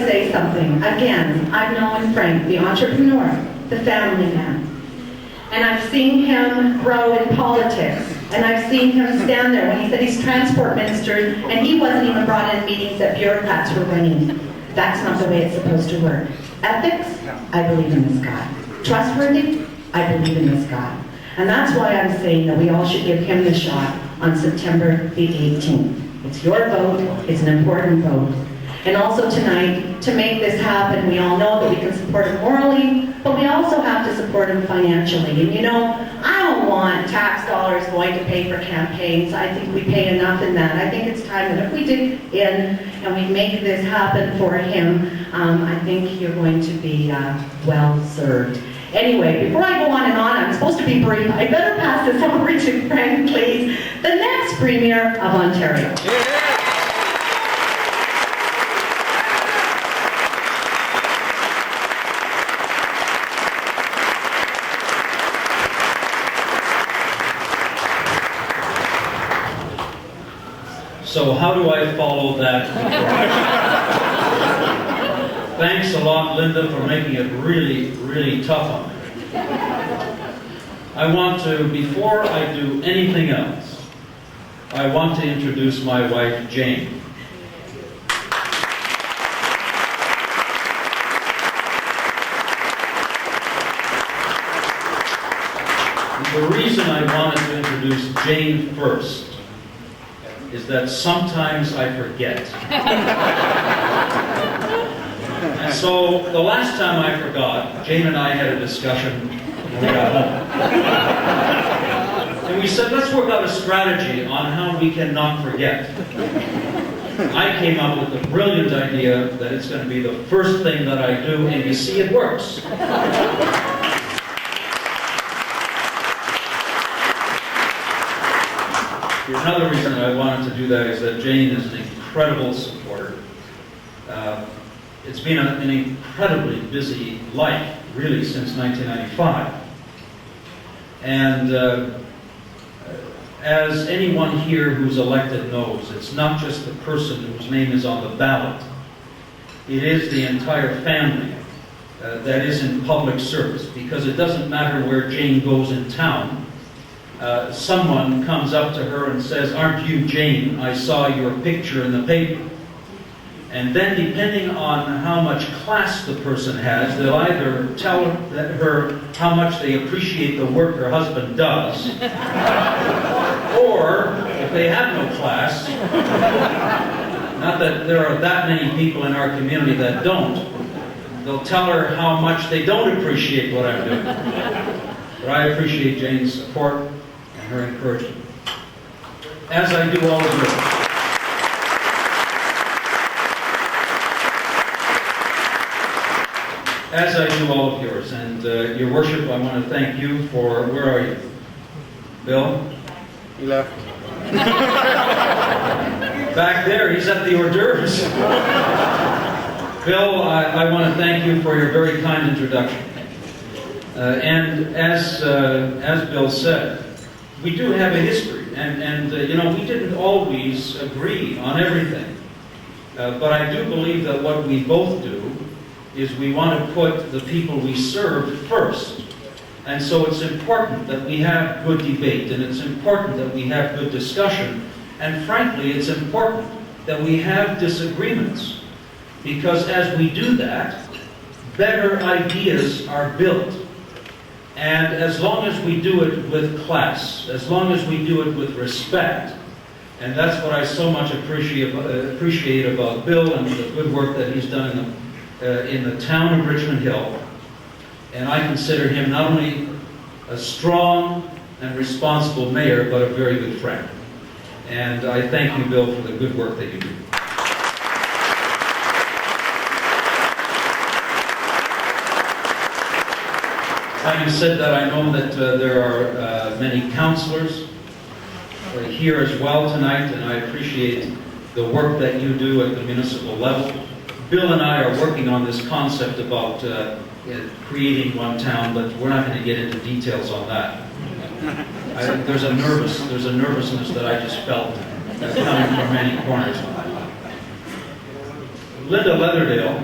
say something. Again, I've known Frank, the entrepreneur, the family man. And I've seen him grow in politics. And I've seen him stand there when he said he's transport minister, and he wasn't even brought in meetings that bureaucrats were running. That's not the way it's supposed to work. Ethics, I believe in this guy. Trustworthy, I believe in this guy. And that's why I'm saying that we all should give him the shot on September the 18th. It's your vote, it's an important vote. And also tonight, to make this happen, we all know that we can support him morally, but we also have to support him financially. And you know, I don't want tax dollars going to pay for campaigns. I think we pay enough in that. I think it's time that if we dig in and we make this happen for him, I think you're going to be well served. Anyway, before I go on and on, I'm supposed to be brief. I better pass this over to Frank Klees, the next Premier of Ontario. So how do I follow that? Thanks a lot, Linda, for making it really, really tough on me. I want to, before I do anything else, I want to introduce my wife, Jane. The reason I wanted to introduce Jane first is that sometimes I forget. And so the last time I forgot, Jane and I had a discussion when we got home. And we said, let's work out a strategy on how we can not forget. I came up with the brilliant idea that it's going to be the first thing that I do, and you see it works. Another reason I wanted to do that is that Jane is an incredible supporter. It's been an incredibly busy life, really, since 1995. And as anyone here who's elected knows, it's not just the person whose name is on the ballot. It is the entire family that is in public service, because it doesn't matter where Jane goes in town. Someone comes up to her and says, "Aren't you Jane? I saw your picture in the paper." And then, depending on how much class the person has, they'll either tell her how much they appreciate the work her husband does, or, if they have no class, not that there are that many people in our community that don't, they'll tell her how much they don't appreciate what I'm doing. But I appreciate Jane's support and her encouragement, as I do all of yours. As I do all of yours. And Your Worship, I want to thank you for, where are you? Bill? He left. Back there, he's at the hors d'oeuvres. Bill, I want to thank you for your very kind introduction. And as Bill said, we do have a history, and you know, we didn't always agree on everything. But I do believe that what we both do is we want to put the people we serve first. And so it's important that we have good debate, and it's important that we have good discussion, and frankly, it's important that we have disagreements. Because as we do that, better ideas are built. And as long as we do it with class, as long as we do it with respect, and that's what I so much appreciate about Bill and the good work that he's done in the town of Richmond Hill. And I consider him not only a strong and responsible mayor, but a very good friend. And I thank you, Bill, for the good work that you do. Having said that, I know that there are many councillors here as well tonight, and I appreciate the work that you do at the municipal level. Bill and I are working on this concept about creating one town, but we're not going to get into details on that. There's a nervousness that I just felt coming from many corners. Linda Leatherdale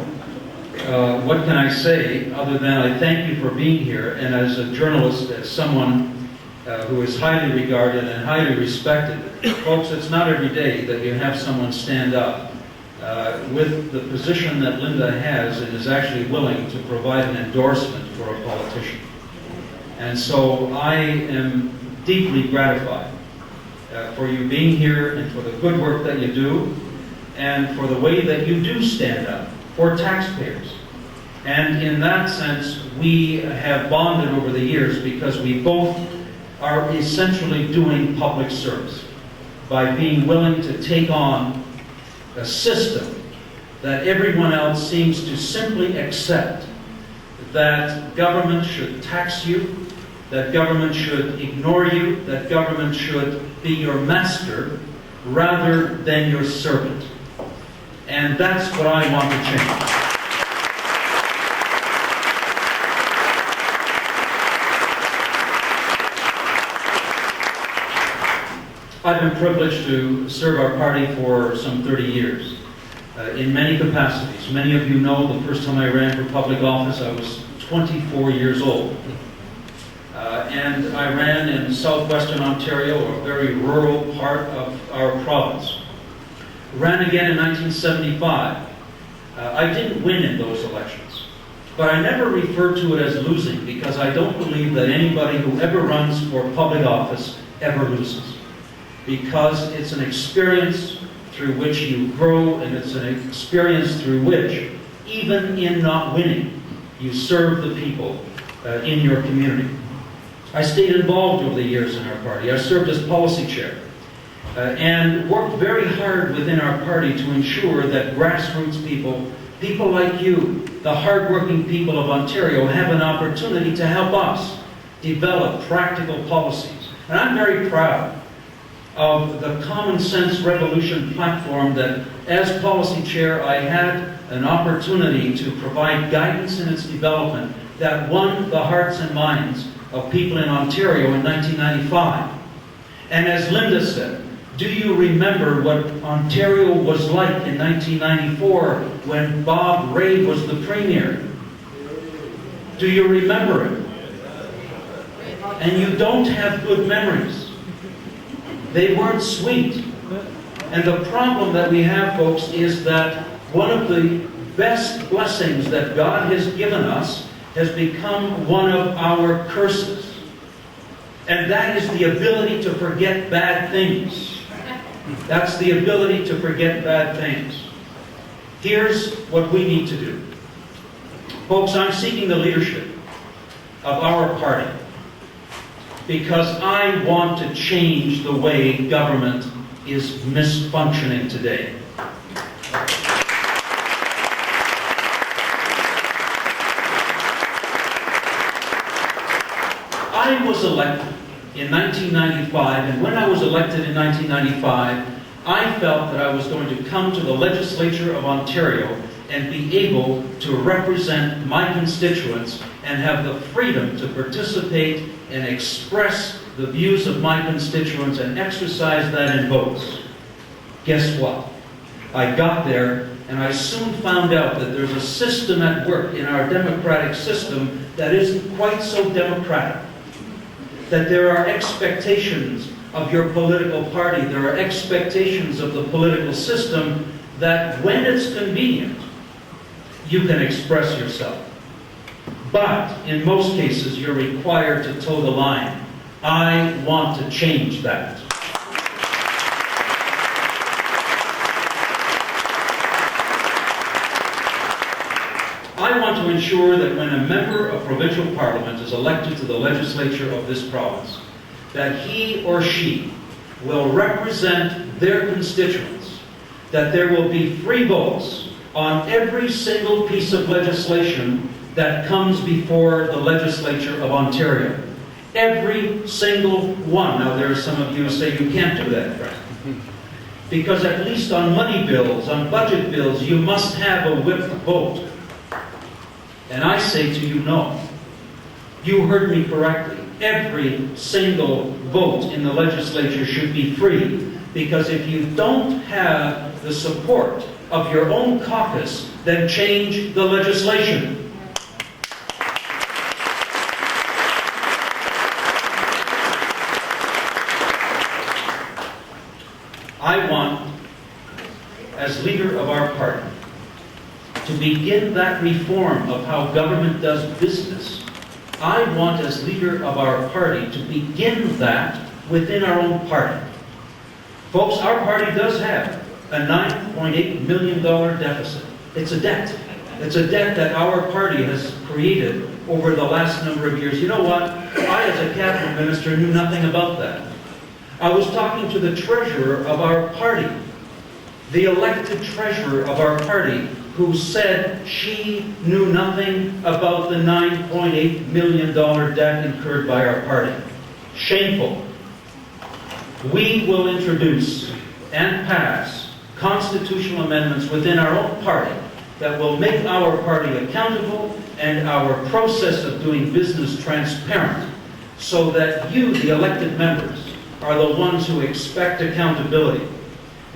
what can I say other than I thank you for being here, and as a journalist, as someone who is highly regarded and highly respected. Folks, it's not every day that you have someone stand up with the position that Linda has and is actually willing to provide an endorsement for a politician. And so I am deeply gratified for you being here and for the good work that you do and for the way that you do stand up for taxpayers. And in that sense, we have bonded over the years because we both are essentially doing public service by being willing to take on a system that everyone else seems to simply accept, that government should tax you, that government should ignore you, that government should be your master rather than your servant. And that's what I want to change. I've been privileged to serve our party for some 30 years in many capacities. Many of you know the first time I ran for public office, I was 24 years old. And I ran in southwestern Ontario, a very rural part of our province. Ran again in 1975. I didn't win in those elections, but I never refer to it as losing because I don't believe that anybody who ever runs for public office ever loses. Because it's an experience through which you grow, and it's an experience through which, even in not winning, you serve the people in your community. I stayed involved over the years in our party. I served as policy chair and worked very hard within our party to ensure that grassroots people, people like you, the hardworking people of Ontario, have an opportunity to help us develop practical policies. And I'm very proud of the Common Sense Revolution platform that, as policy chair, I had an opportunity to provide guidance in its development that won the hearts and minds of people in Ontario in 1995. And as Linda said, do you remember what Ontario was like in 1994 when Bob Rae was the Premier? Do you remember it? And you don't have good memories. They weren't sweet. And the problem that we have, folks, is that one of the best blessings that God has given us has become one of our curses. And that is the ability to forget bad things. That's the ability to forget bad things. Here's what we need to do. Folks, I'm seeking the leadership of our party because I want to change the way government is misfunctioning today. I was elected in 1995, and when I was elected in 1995, I felt that I was going to come to the legislature of Ontario and be able to represent my constituents and have the freedom to participate and express the views of my constituents and exercise that in votes. Guess what? I got there and I soon found out that there's a system at work in our democratic system that isn't quite so democratic. That there are expectations of your political party, there are expectations of the political system that when it's convenient, you can express yourself. But in most cases, you're required to toe the line. I want to change that. I want to ensure that when a member of provincial parliament is elected to the legislature of this province, that he or she will represent their constituents, that there will be free votes on every single piece of legislation that comes before the legislature of Ontario. Every single one. Now there are some of you who say you can't do that, Frank. Because at least on money bills, on budget bills, you must have a whipped vote. And I say to you, no. You heard me correctly. Every single vote in the legislature should be free, because if you don't have the support of your own caucus, then change the legislation. I want, as leader of our party, to begin that reform of how government does business. I want, as leader of our party, to begin that within our own party. Folks, our party does have a $9.8 million deficit. It's a debt. It's a debt that our party has created over the last number of years. You know what? I, as a cabinet minister, knew nothing about that. I was talking to the treasurer of our party, the elected treasurer of our party, who said she knew nothing about the $9.8 million debt incurred by our party. Shameful. We will introduce and pass constitutional amendments within our own party that will make our party accountable and our process of doing business transparent, so that you, the elected members, are the ones who expect accountability.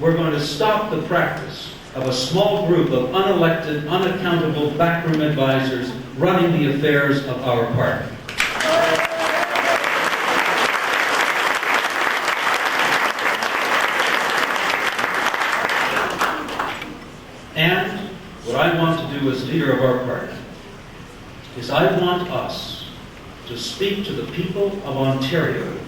We're going to stop the practice of a small group of unelected, unaccountable backroom advisors running the affairs of our party. And what I want to do as leader of our party is I want us to speak to the people of Ontario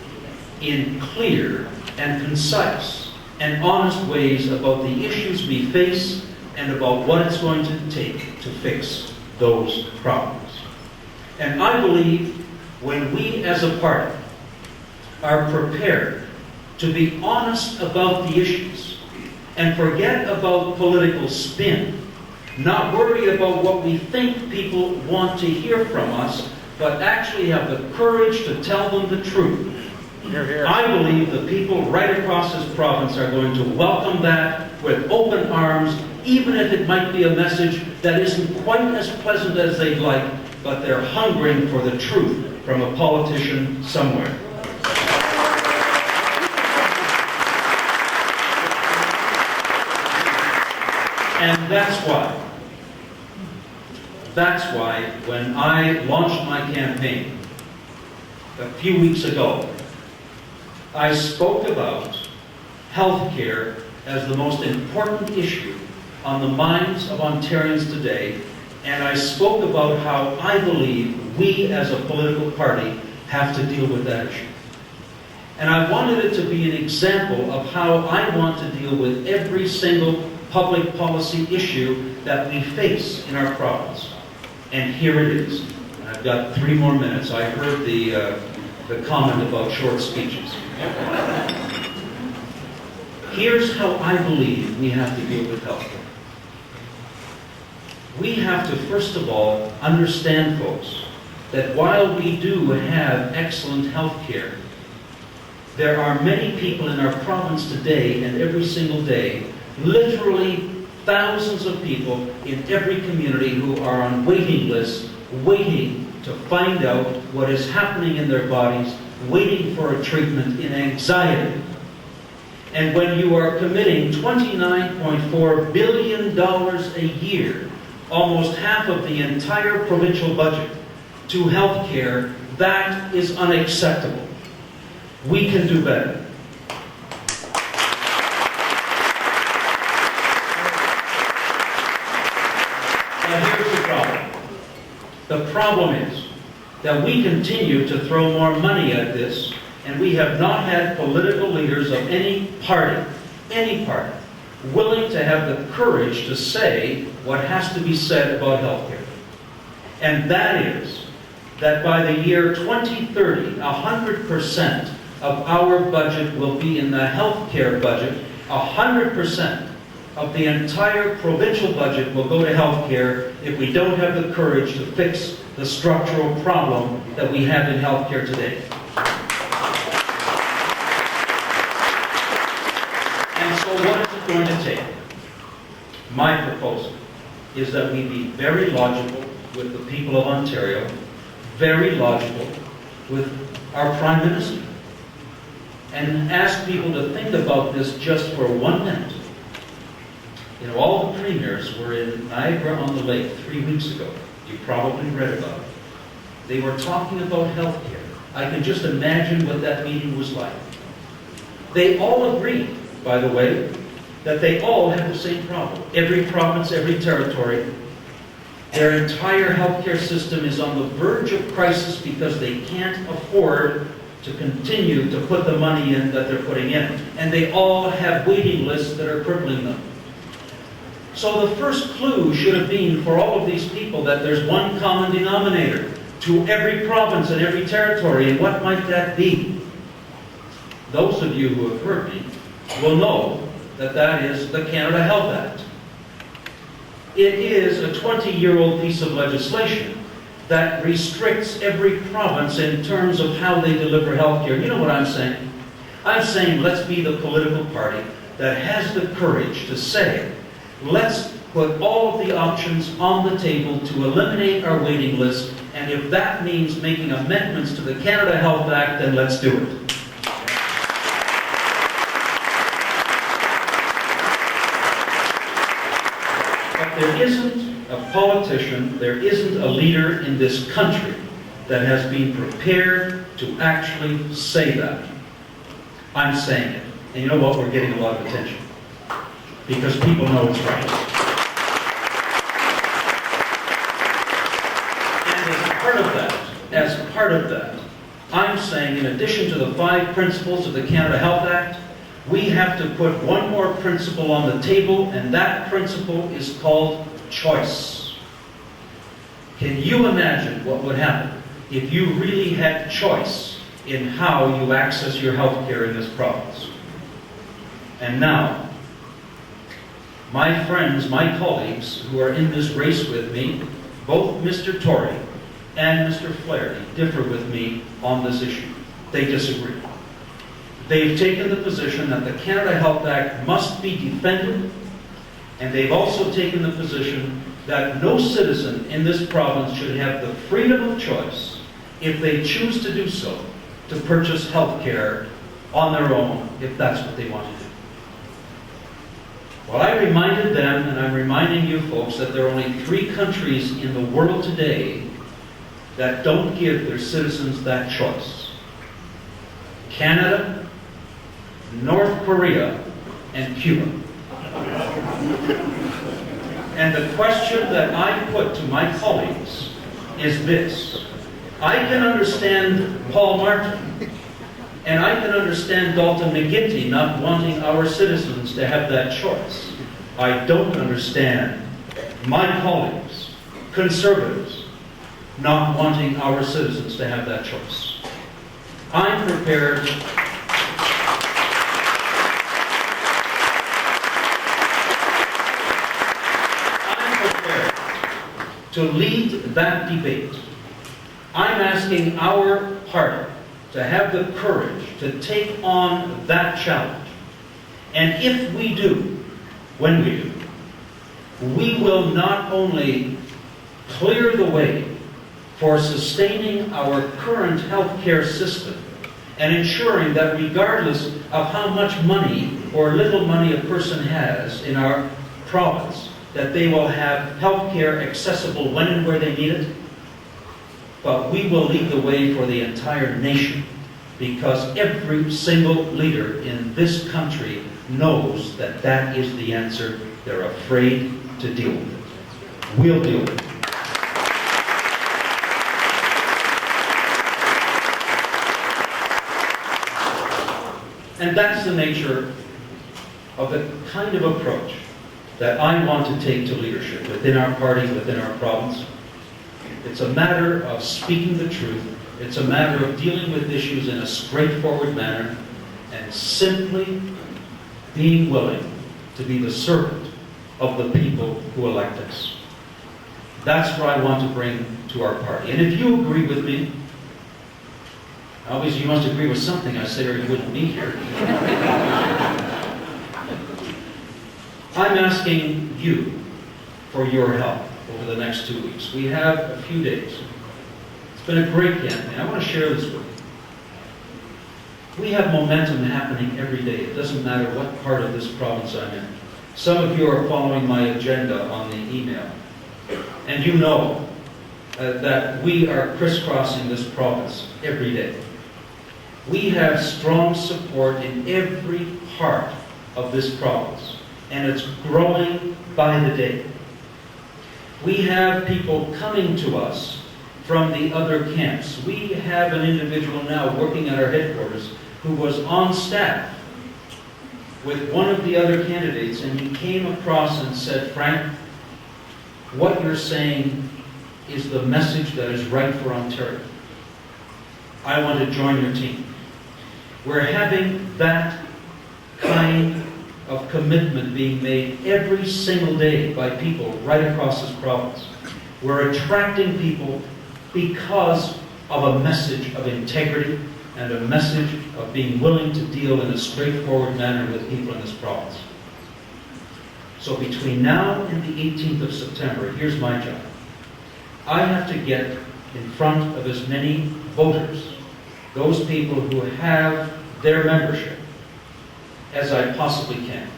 in clear and concise and honest ways about the issues we face and about what it's going to take to fix those problems. And I believe when we as a party are prepared to be honest about the issues and forget about political spin, not worry about what we think people want to hear from us, but actually have the courage to tell them the truth. Hear, hear. I believe the people right across this province are going to welcome that with open arms, even if it might be a message that isn't quite as pleasant as they'd like, but they're hungering for the truth from a politician somewhere. And that's why when I launched my campaign a few weeks ago, I spoke about health care as the most important issue on the minds of Ontarians today, and I spoke about how I believe we as a political party have to deal with that issue. And I wanted it to be an example of how I want to deal with every single public policy issue that we face in our province. And here it is. I've got 3 more minutes. I heard the comment about short speeches. Here's how I believe we have to deal with health care. We have to, first of all, understand, folks, that while we do have excellent health care, there are many people in our province today and every single day, literally thousands of people in every community who are on waiting lists, waiting to find out what is happening in their bodies, waiting for a treatment in anxiety. And when you are committing $29.4 billion a year, almost half of the entire provincial budget, to health care, that is unacceptable. We can do better. Now here's the problem. The problem is that we continue to throw more money at this, and we have not had political leaders of any party, willing to have the courage to say what has to be said about health care. And that is that by the year 2030, 100% of our budget will be in the health care budget. 100% of the entire provincial budget will go to health care if we don't have the courage to fix the structural problem that we have in health care today. And so what is it going to take? My proposal is that we be very logical with the people of Ontario, very logical with our Prime Minister, and ask people to think about this just for 1 minute. You know, all the premiers were in Niagara-on-the-Lake 3 weeks ago. You probably read about it. They were talking about health care. I can just imagine what that meeting was like. They all agreed, by the way, that they all have the same problem. Every province, every territory, their entire healthcare system is on the verge of crisis because they can't afford to continue to put the money in that they're putting in. And they all have waiting lists that are crippling them. So the first clue should have been for all of these people that there's one common denominator to every province and every territory. And what might that be? Those of you who have heard me will know that that is the Canada Health Act. It is a 20-year-old piece of legislation that restricts every province in terms of how they deliver health care. You know what I'm saying? I'm saying let's be the political party that has the courage to say, let's put all of the options on the table to eliminate our waiting list, and if that means making amendments to the Canada Health Act, then let's do it. But there isn't a politician, there isn't a leader in this country that has been prepared to actually say that. I'm saying it. And you know what? We're getting a lot of attention. Because people know it's right. And as part of that, I'm saying in addition to the 5 principles of the Canada Health Act, we have to put one more principle on the table, and that principle is called choice. Can you imagine what would happen if you really had choice in how you access your health care in this province? And now, my friends, my colleagues who are in this race with me, both Mr. Tory and Mr. Flaherty differ with me on this issue. They disagree. They've taken the position that the Canada Health Act must be defended, and they've also taken the position that no citizen in this province should have the freedom of choice, if they choose to do so, to purchase health care on their own, if that's what they want to do. Well, I reminded them, and I'm reminding you folks, that there are only 3 countries in the world today that don't give their citizens that choice. Canada, North Korea, and Cuba. And the question that I put to my colleagues is this. I can understand Paul Martin, and I can understand Dalton McGuinty not wanting our citizens to have that choice. I don't understand my colleagues, conservatives, not wanting our citizens to have that choice. I'm prepared to lead that debate. I'm asking our party to have the courage to take on that challenge. And if we do, when we do, we will not only clear the way for sustaining our current healthcare system and ensuring that regardless of how much money or little money a person has in our province, that they will have health care accessible when and where they need it, but we will lead the way for the entire nation, because every single leader in this country knows that that is the answer. They're afraid to deal with it. We'll deal with it. And that's the nature of the kind of approach that I want to take to leadership within our party, within our province. It's a matter of speaking the truth. It's a matter of dealing with issues in a straightforward manner and simply being willing to be the servant of the people who elect us. That's what I want to bring to our party. And if you agree with me, obviously you must agree with something I say or you wouldn't be here. I'm asking you for your help over the next 2 weeks. We have a few days. It's been a great campaign. I want to share this with you. We have momentum happening every day. It doesn't matter what part of this province I'm in. Some of you are following my agenda on the email. And you know that we are crisscrossing this province every day. We have strong support in every part of this province, and it's growing by the day. We have people coming to us from the other camps. We have an individual now working at our headquarters who was on staff with one of the other candidates, and he came across and said, "Frank, what you're saying is the message that is right for Ontario. I want to join your team." We're having that kind of commitment being made every single day by people right across this province. We're attracting people because of a message of integrity and a message of being willing to deal in a straightforward manner with people in this province. So between now and the 18th of September, here's my job. I have to get in front of as many voters, those people who have their membership, as I possibly can.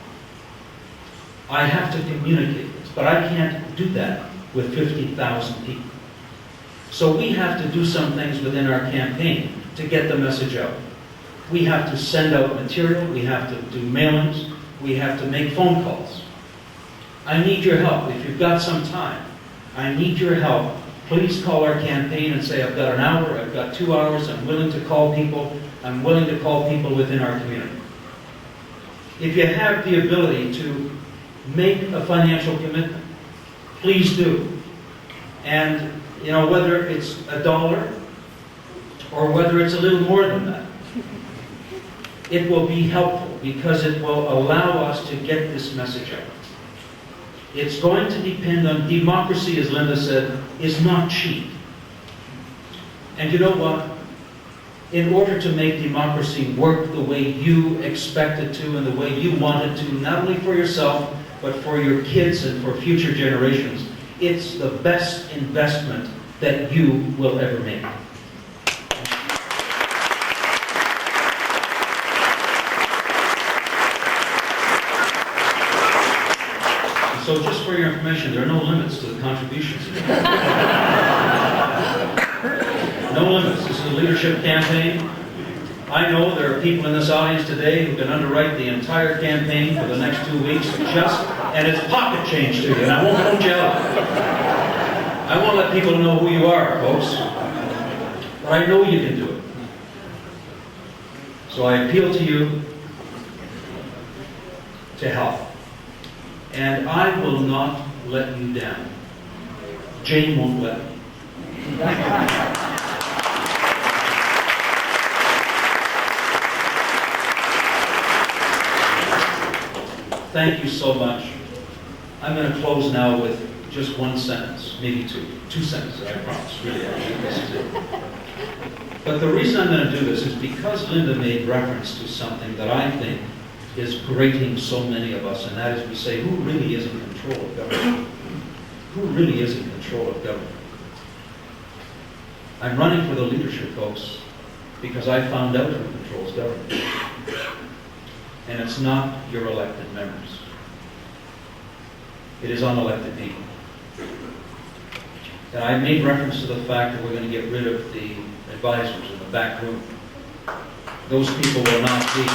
I have to communicate this, but I can't do that with 50,000 people. So we have to do some things within our campaign to get the message out. We have to send out material, we have to do mailings, we have to make phone calls. I need your help. If you've got some time, I need your help. Please call our campaign and say, "I've got an hour, I've got 2 hours, I'm willing to call people, I'm willing to call people within our community." If you have the ability to make a financial commitment, please do. And, you know, whether it's $1 or whether it's a little more than that, it will be helpful because it will allow us to get this message out. It's going to depend on democracy, as Linda said, is not cheap. And you know what? In order to make democracy work the way you expect it to and the way you want it to, not only for yourself, but for your kids and for future generations, it's the best investment that you will ever make. So just for your information, there are no limits to the contributions. No limits. This is a leadership campaign. I know there are people in this audience today who can underwrite the entire campaign for the next 2 weeks and it's pocket change to you, and I won't hold you out. I won't let people know who you are, folks. But I know you can do it. So I appeal to you to help. And I will not let you down. Jane won't let me. Thank you so much. I'm going to close now with just one sentence, maybe two. 2 sentences, I promise. Really, this is it. But the reason I'm going to do this is because Linda made reference to something that I think is grating so many of us, and that is we say, who really is in control of government? Who really is in control of government? I'm running for the leadership, folks, because I found out who controls government. And it's not your elected members. It is unelected people. And I made reference to the fact that we're going to get rid of the advisors in the back room. Those people will not be.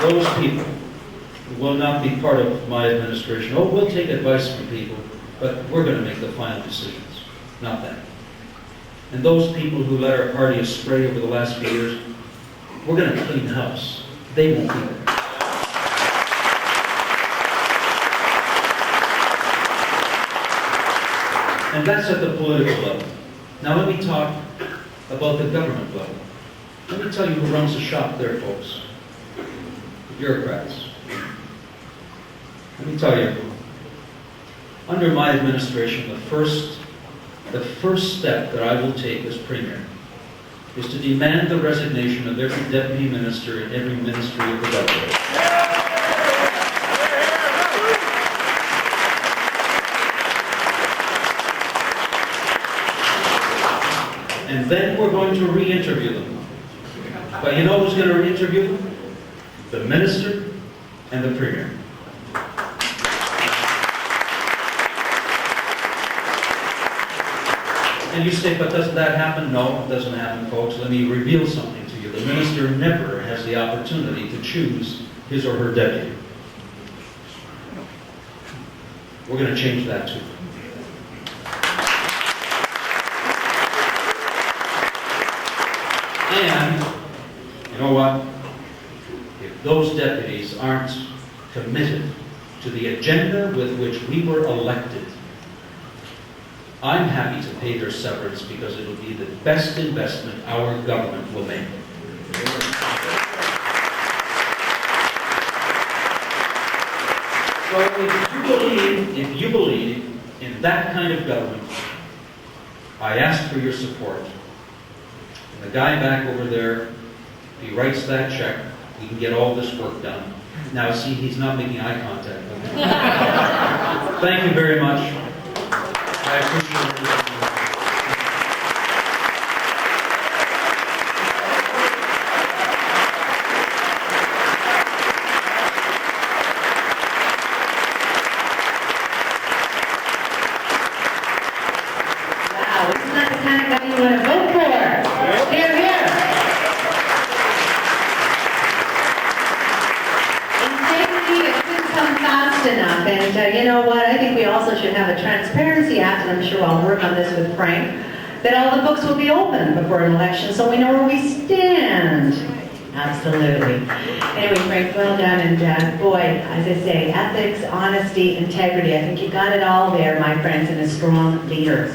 Those people will not be part of my administration. Oh, we'll take advice from people, but we're going to make the final decisions, not them. And those people who let our party astray over the last few years, we're going to clean house. They won't be there. And that's at the political level. Now let me talk about the government level. Let me tell you who runs the shop there, folks. The bureaucrats. Let me tell you, under my administration, the first step that I will take as Premier is to demand the resignation of every deputy minister in every ministry of the government. going to re-interview them. But you know who's going to re-interview them? The Minister and the Premier. And you say, but doesn't that happen? No, it doesn't happen, folks. Let me reveal something to you. The Minister never has the opportunity to choose his or her deputy. We're going to change that too. And, you know what? If those deputies aren't committed to the agenda with which we were elected, I'm happy to pay their severance because it'll be the best investment our government will make. So if you believe in that kind of government, I ask for your support. And the guy back over there, if he writes that check, we can get all this work done. Now, see, he's not making eye contact with me. Thank you very much. I appreciate it. Wow, isn't that the kind of guy you want to vote for? Here, here. Integrity, it couldn't come fast enough. And you know what? I think we also should have a Transparency Act, and I'm sure I'll work on this with Frank, that all the books will be open before an election so we know where we stand. Absolutely. Anyway, Frank, well done. And boy, as I say, ethics, honesty, integrity. I think you got it all there, my friends, and a strong leader.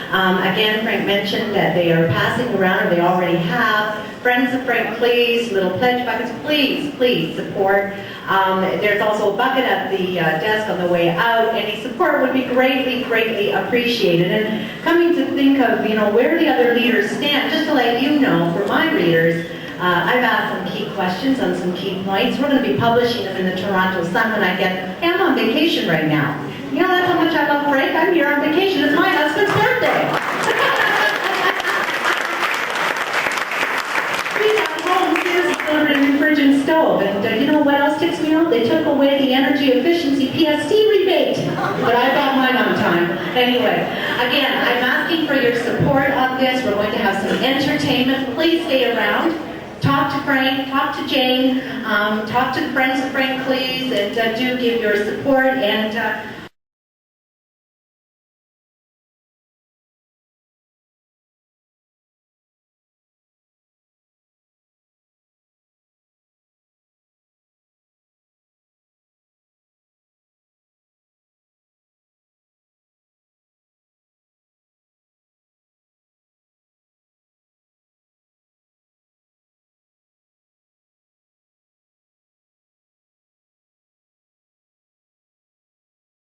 Again, Frank mentioned that they are passing around, or they already have, Friends of Frank Klees, little pledge buckets. Please, please support. There's also a bucket at the desk on the way out. Any support would be greatly, greatly appreciated. And coming to think of, you know, where the other leaders stand, just to let you know, for my readers, I've asked some key questions on some key points. We're going to be publishing them in the Toronto Sun when I get, hey, I'm on vacation right now. You know, that's how much I love Frank. I'm here on vacation. It's my husband's birthday. We got home, here's delivering a fridge stove. And you know what else ticks me off? They took away the energy efficiency PST rebate. But I got mine on time. Anyway, again, I'm asking for your support on this. We're going to have some entertainment. Please stay around. Talk to Frank, talk to Jane, talk to the Friends of Frank Klees, and do give your support. And